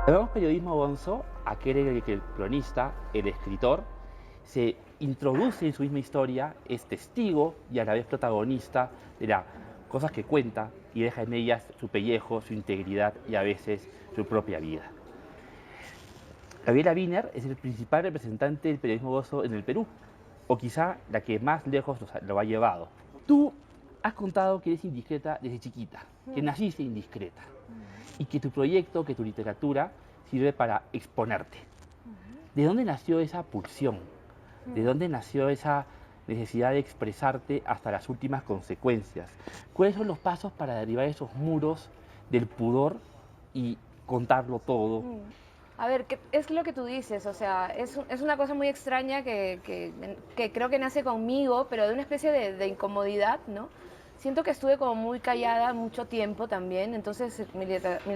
Llamamos periodismo gonzo a aquel en el que el cronista, el escritor, se introduce en su misma historia, es testigo y a la vez protagonista de las cosas que cuenta y deja en ellas su pellejo, su integridad y a veces su propia vida. Gabriela Wiener es el principal representante del periodismo gonzo en el Perú, o quizá la que más lejos lo ha llevado. Tú has contado que eres indiscreta desde chiquita, que naciste indiscreta y que tu proyecto, que tu literatura sirve para exponerte. ¿De dónde nació esa pulsión? ¿De dónde nació esa necesidad de expresarte hasta las últimas consecuencias? ¿Cuáles son los pasos para derribar esos muros del pudor y contarlo todo? A ver, ¿qué es lo que tú dices? O sea, es una cosa muy extraña que creo que nace conmigo, pero de una especie de incomodidad, ¿no? Siento que estuve como muy callada mucho tiempo también, entonces mi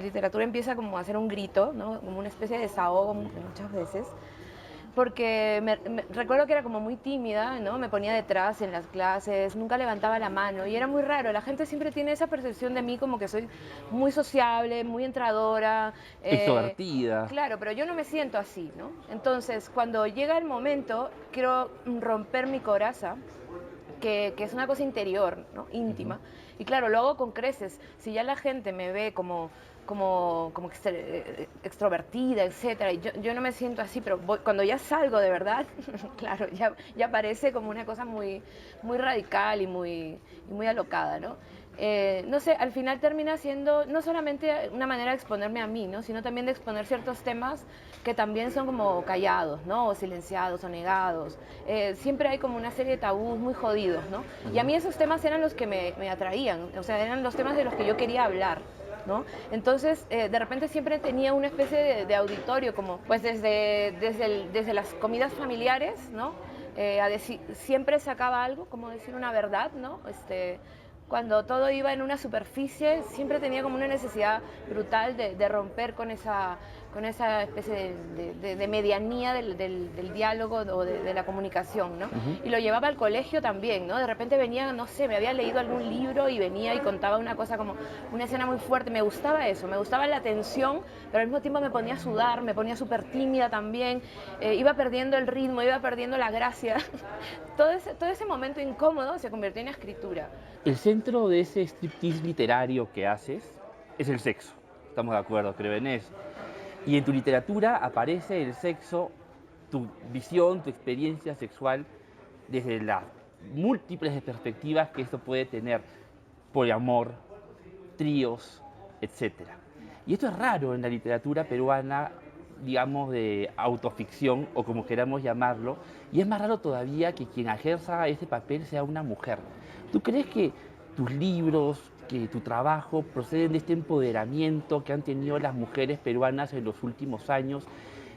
literatura empieza como a hacer un grito, ¿no? Como una especie de desahogo muchas veces porque recuerdo que era como muy tímida, ¿no? Me ponía detrás en las clases, nunca levantaba la mano y era muy raro. La gente siempre tiene esa percepción de mí como que soy muy sociable, muy entradora. Extrovertida. Claro, pero yo no me siento así, ¿no? Entonces, cuando llega el momento, quiero romper mi coraza, que es una cosa interior, ¿no? Íntima. Y claro, lo hago con creces. Si ya la gente me ve como extrovertida, etcétera, y yo no me siento así, pero cuando ya salgo de verdad, claro, ya parece como una cosa muy radical y muy alocada, ¿no? No sé, al final termina siendo no solamente una manera de exponerme a mí, ¿no? Sino también de exponer ciertos temas que también son como callados, ¿no? O silenciados o negados. Siempre hay como una serie de tabús muy jodidos, ¿no? Y a mí esos temas eran los que me atraían, o sea, eran los temas de los que yo quería hablar, ¿no? Entonces, de repente siempre tenía una especie de auditorio, como pues desde las comidas familiares, ¿no? Siempre sacaba algo, como decir una verdad, ¿no? Cuando todo iba en una superficie, siempre tenía como una necesidad brutal de romper con esa especie de medianía del diálogo o de la comunicación, ¿no? Y lo llevaba al colegio también, ¿no? De repente venía, no sé, me había leído algún libro y venía y contaba una cosa como una escena muy fuerte. Me gustaba eso, me gustaba la tensión, pero al mismo tiempo me ponía a sudar, me ponía súper tímida también, iba perdiendo el ritmo, iba perdiendo la gracia. Todo ese momento incómodo se convirtió en escritura. El centro de ese striptease literario que haces es el sexo. Estamos de acuerdo, creo en eso. Y en tu literatura aparece el sexo, tu visión, tu experiencia sexual desde las múltiples perspectivas que esto puede tener: poliamor, tríos, etcétera. Y esto es raro en la literatura peruana, digamos, de autoficción o como queramos llamarlo, y es más raro todavía que quien ejerza ese papel sea una mujer. ¿Tú crees que tus libros, que tu trabajo proceden de este empoderamiento que han tenido las mujeres peruanas en los últimos años,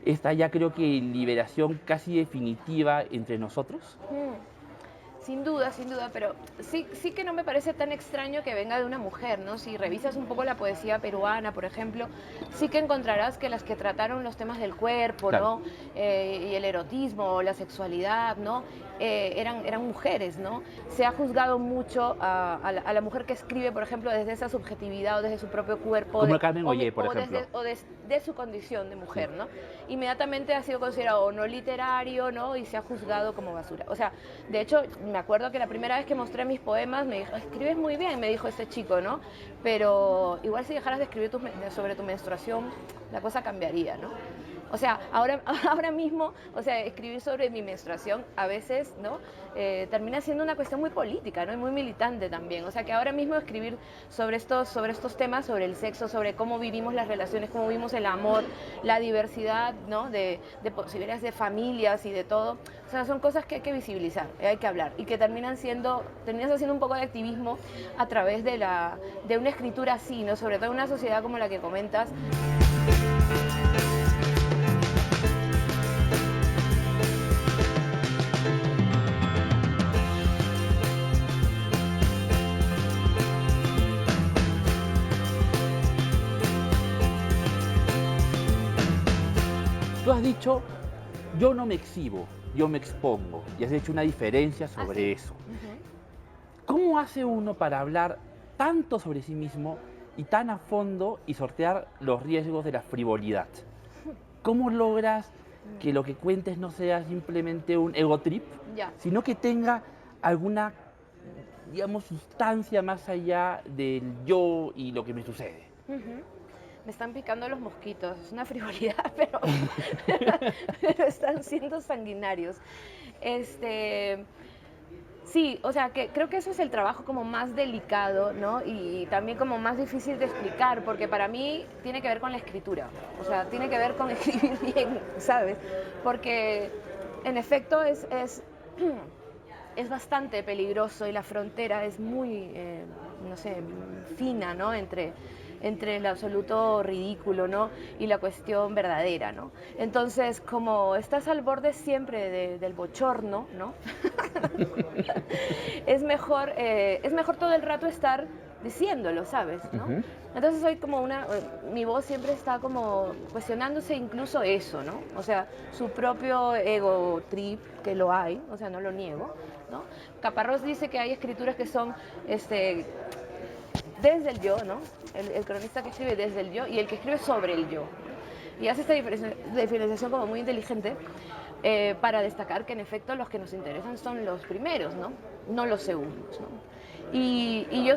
esta ya creo que liberación casi definitiva entre nosotros? Sin duda, pero sí que no me parece tan extraño que venga de una mujer, ¿no? Si revisas un poco la poesía peruana, por ejemplo, sí que encontrarás que las que trataron los temas del cuerpo, Claro. ¿no? Y el erotismo, o la sexualidad, ¿no? Eran mujeres, ¿no? Se ha juzgado mucho a la mujer que escribe, por ejemplo, desde esa subjetividad o desde su propio cuerpo, Como Carmen Ollé, por ejemplo. de su condición de mujer, ¿no? Inmediatamente ha sido considerado no literario, ¿no? Y se ha juzgado como basura. O sea, de hecho, me acuerdo que la primera vez que mostré mis poemas me dijo: escribes muy bien, me dijo este chico, ¿no? Pero igual si dejaras de escribir sobre tu menstruación, la cosa cambiaría, ¿no? O sea, ahora mismo, o sea, escribir sobre mi menstruación a veces, ¿no? Termina siendo una cuestión muy política, ¿no? Y muy militante también. O sea, que ahora mismo escribir sobre estos temas, sobre el sexo, sobre cómo vivimos las relaciones, cómo vivimos el amor, la diversidad, ¿no? De posibilidades de familias y de todo. O sea, son cosas que hay que visibilizar, hay que hablar. Y que terminas haciendo un poco de activismo a través de una escritura así, ¿no? Sobre todo en una sociedad como la que comentas. Tú has dicho, yo no me exhibo, yo me expongo, y has hecho una diferencia sobre eso. ¿Cómo hace uno para hablar tanto sobre sí mismo y tan a fondo y sortear los riesgos de la frivolidad? ¿Cómo logras que lo que cuentes no sea simplemente un ego trip, Ya. sino que tenga alguna, digamos, sustancia más allá del yo y lo que me sucede? Ujú. Me están picando los mosquitos, es una frivolidad, pero están siendo sanguinarios. Este, sí, o sea, que creo que eso es el trabajo como más delicado, ¿no? Y también como más difícil de explicar, porque para mí tiene que ver con la escritura, o sea, tiene que ver con escribir bien, ¿sabes? Porque en efecto es bastante peligroso y la frontera es muy, no sé, fina, ¿no? Entre el absoluto ridículo, ¿no? Y la cuestión verdadera, ¿no? Entonces, como estás al borde siempre del bochorno, ¿no? Es mejor todo el rato estar diciéndolo, ¿sabes? ¿no? Ujú. Entonces soy como mi voz siempre está como cuestionándose incluso eso, ¿no? O sea, su propio ego trip, que lo hay, o sea, no lo niego, ¿no? Caparrós dice que hay escrituras que son, desde el yo, ¿no? El cronista que escribe desde el yo y el que escribe sobre el yo. Y hace esta diferenciación como muy inteligente para destacar que en efecto los que nos interesan son los primeros, ¿no? No los segundos, ¿no? Y yo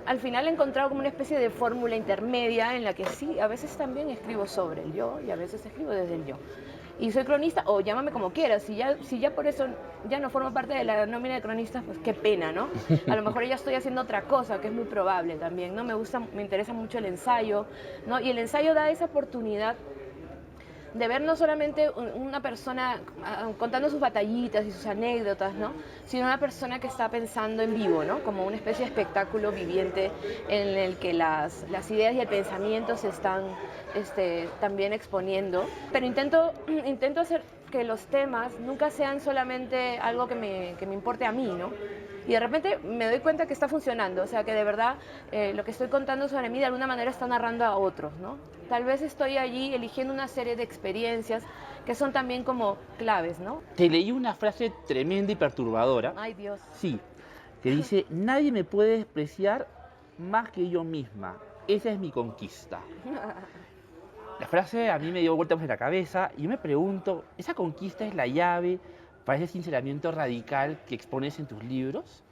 al final he encontrado como una especie de fórmula intermedia en la que sí, a veces también escribo sobre el yo y a veces escribo desde el yo. Y soy cronista, o llámame como quieras, si ya por eso ya no formo parte de la nómina de cronistas, pues qué pena, ¿no? A lo mejor ya estoy haciendo otra cosa, que es muy probable también, ¿no? Me interesa mucho el ensayo, ¿no? Y el ensayo da esa oportunidad de ver no solamente una persona contando sus batallitas y sus anécdotas, ¿no? Sino una persona que está pensando en vivo, ¿no? Como una especie de espectáculo viviente en el que las ideas y el pensamiento se están también exponiendo. Pero intento hacer que los temas nunca sean solamente algo que me importe a mí, ¿no? Y de repente me doy cuenta que está funcionando, o sea que de verdad lo que estoy contando sobre mí de alguna manera está narrando a otros, ¿no? Tal vez estoy allí eligiendo una serie de experiencias que son también como claves, ¿no? Te leí una frase tremenda y perturbadora. Ay, Dios. Sí, que dice, nadie me puede despreciar más que yo misma. Esa es mi conquista. La frase a mí me dio vueltas en la cabeza y yo me pregunto, ¿esa conquista es la llave para ese sinceramiento radical que expones en tus libros?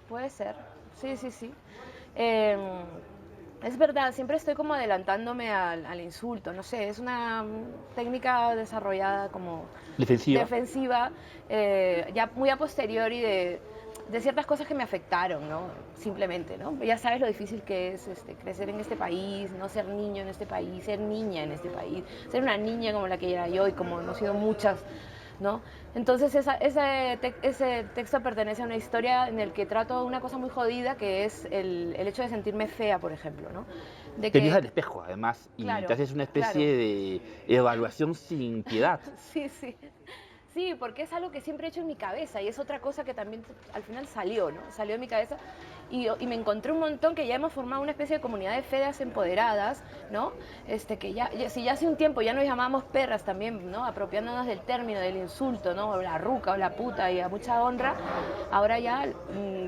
Puede ser, sí, sí, sí. Eh, es verdad, siempre estoy como adelantándome al insulto, no sé, es una técnica desarrollada como defensiva, ya muy a posteriori de ciertas cosas que me afectaron, ¿no? Simplemente, ¿no? Ya sabes lo difícil que es crecer en este país, no ser niño en este país, ser niña en este país, ser una niña como la que era yo y como hemos sido muchas, ¿no? Entonces ese texto pertenece a una historia en el que trato una cosa muy jodida que es el hecho de sentirme fea, por ejemplo, ¿no? De Te que, miras al espejo, además, y claro, te haces una especie claro. de evaluación sin piedad. Sí, sí. Sí, porque es algo que siempre he hecho en mi cabeza y es otra cosa que también al final salió, ¿no? Salió de mi cabeza y me encontré un montón que ya hemos formado una especie de comunidad de fedas empoderadas, ¿no? Si ya hace un tiempo ya nos llamamos perras también, ¿no? Apropiándonos del término, del insulto, ¿no? O la ruca o la puta y a mucha honra, ahora ya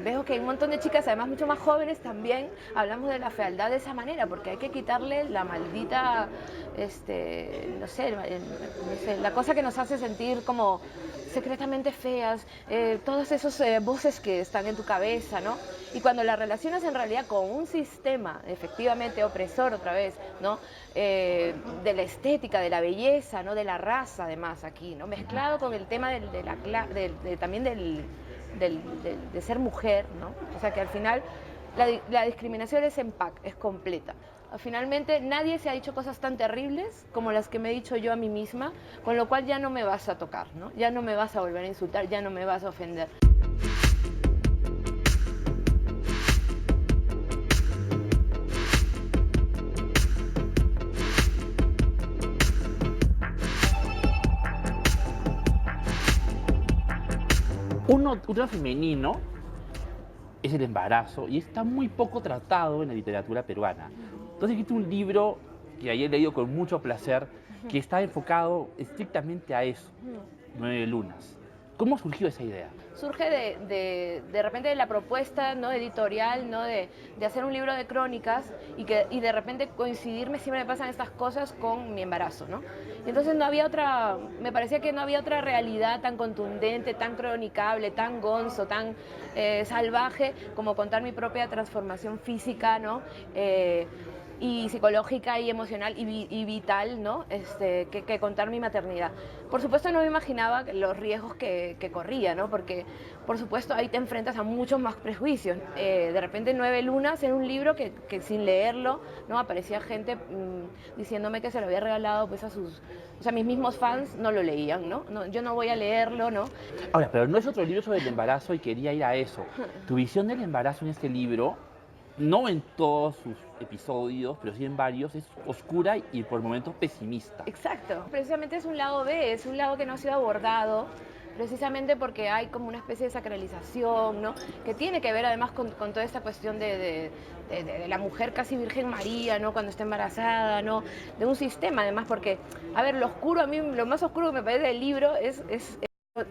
veo que hay un montón de chicas, además mucho más jóvenes también, hablamos de la fealdad de esa manera, porque hay que quitarle la maldita, no sé, la cosa que nos hace sentir como secretamente feas, todas esas voces que están en tu cabeza, ¿no? Y cuando la relacionas en realidad con un sistema efectivamente opresor otra vez, ¿no? De la estética, de la belleza, ¿no? De la raza además aquí, ¿no? Mezclado con el tema también de ser mujer, ¿no? O sea que al final la discriminación es en pack, es completa. Finalmente nadie se ha dicho cosas tan terribles como las que me he dicho yo a mí misma, con lo cual ya no me vas a tocar, ¿no? Ya no me vas a volver a insultar, ya no me vas a ofender. Otro femenino es el embarazo y está muy poco tratado en la literatura peruana. Entonces escrito un libro que ayer he leído con mucho placer que está enfocado estrictamente a eso, 9 lunas. ¿Cómo surgió esa idea? Surge de repente de la propuesta, ¿no?, editorial, ¿no?, de hacer un libro de crónicas y de repente coincidirme, siempre me pasan estas cosas con mi embarazo, ¿no? Y entonces no había otra, me parecía que no había otra realidad tan contundente, tan cronicable, tan gonzo, tan salvaje como contar mi propia transformación física, ¿no? Y psicológica y emocional y vital, ¿no? Que contar mi maternidad. Por supuesto no me imaginaba los riesgos que corría, ¿no? Porque por supuesto ahí te enfrentas a muchos más prejuicios. De repente 9 lunas en un libro que sin leerlo, ¿no?, aparecía gente diciéndome que se lo había regalado pues a sus... O sea, mis mismos fans no lo leían, ¿no? Yo no voy a leerlo, ¿no? Ahora, pero no es otro libro sobre el embarazo y quería ir a eso. Tu visión del embarazo en este libro, no en todos sus episodios, pero sí en varios, es oscura y por momentos pesimista. Exacto. Precisamente es un lado B, es un lado que no ha sido abordado, precisamente porque hay como una especie de sacralización, ¿no?, que tiene que ver además con toda esta cuestión de la mujer casi Virgen María, ¿no?, cuando está embarazada, ¿no?, de un sistema además, porque, a ver, lo oscuro, a mí lo más oscuro que me parece del libro es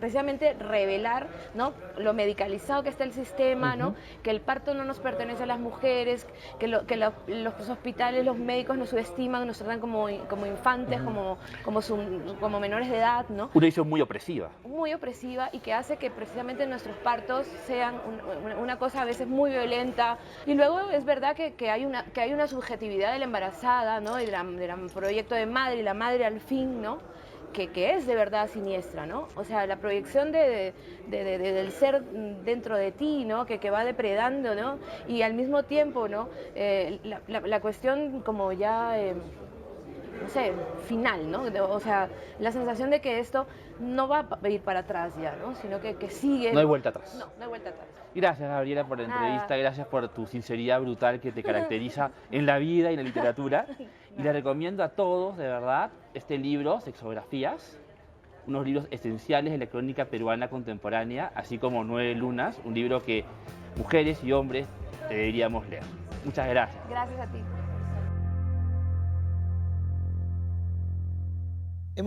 precisamente revelar, ¿no?, lo medicalizado que está el sistema, ¿no?, que el parto no nos pertenece a las mujeres, que los hospitales, los médicos nos subestiman, nos tratan como infantes, como menores de edad, ¿no? Una visión muy opresiva. Muy opresiva y que hace que precisamente nuestros partos sean una cosa a veces muy violenta. Y luego es verdad que hay una subjetividad de la embarazada, ¿no?, y del proyecto de madre, y la madre al fin, ¿no?, que es de verdad siniestra, ¿no? O sea, la proyección del ser dentro de ti, ¿no?, que va depredando, ¿no? Y al mismo tiempo, ¿no?, la cuestión como ya, no sé, final, ¿no? O sea, la sensación de que esto no va a ir para atrás ya, ¿no?, sino que sigue. No hay vuelta atrás. No, no hay vuelta atrás. Gracias, Gabriela, por la entrevista, Nada. gracias por tu sinceridad brutal que te caracteriza en la vida y en la literatura. Y le recomiendo a todos, de verdad, este libro, Sexografías, unos libros esenciales de la crónica peruana contemporánea, así como 9 lunas, un libro que mujeres y hombres deberíamos leer. Muchas gracias. Gracias a ti.